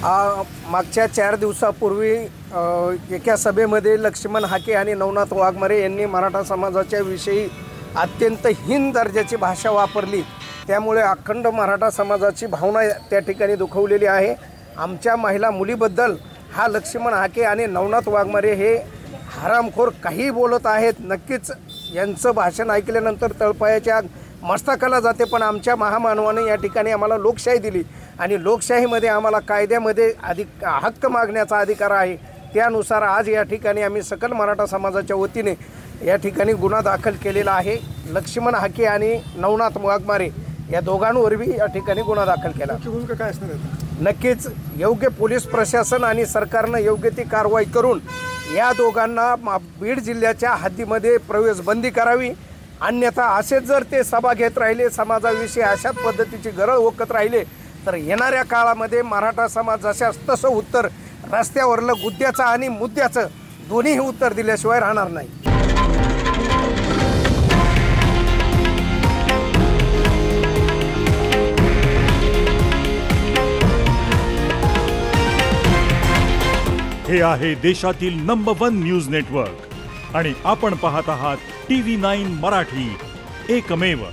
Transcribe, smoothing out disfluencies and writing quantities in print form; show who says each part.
Speaker 1: मागच्या 4 दिवसापूर्वी एका सभेमध्ये लक्ष्मण हाके आणि नवनाथ वाघमारे यांनी मराठा समाजाच्या विषयी अत्यंत हीन दर्जाची भाषा वापरली। त्यामुळे अखंड मराठा समाजाची भावना त्या ठिकाणी दुखवलेली आहे। आमच्या महिला मुलीबद्दल हा लक्ष्मण हाके आणि नवनाथ वाघमारे हे हरामखोर काही बोलत आहेत। नक्कीच यांचं भाषण ऐकल्यानंतर तळपायाच्या मस्तकाला जाते। पण आमच्या महामानवाने या ठिकाणी आम्हाला लोकशाही दिली आणि लोकशाहीमध्ये आम्हाला कायद्यामध्ये हक्क मागण्याचा अधिकार आहे। त्यानुसार आज या ठिकाणी आम्ही सकल मराठा समाजाच्या वतीने या ठिकाणी गुन्हा दाखल केलेला आहे। लक्ष्मण हाके आणि नवनाथ वाघमारे या दोघांवरही या ठिकाणी गुन्हा दाखल केला।
Speaker 2: भूमिका काय असणार आहे?
Speaker 1: नक्कीच योग्य पोलीस प्रशासन आणि सरकारनं योग्य ती कारवाई करून या दोघांना बीड जिल्ह्याच्या हद्दीमध्ये प्रवेश बंदी करावी। अन्यथा असेच जर ते सभा घेत राहिले, समाजाविषयी अशाच पद्धतीची गरळ ओकत राहिले तर येणाऱ्या काळामध्ये मराठा समाज जशास तसं उत्तर रस्त्यावरलं गुद्द्याचं आणि मुद्द्याचं दोन्हीही उत्तर दिल्याशिवाय राहणार नाही।
Speaker 3: हे आहे देशातील नंबर 1 न्यूज नेटवर्क आणि आपण पाहत आहात TV9 मराठी, एकमेव।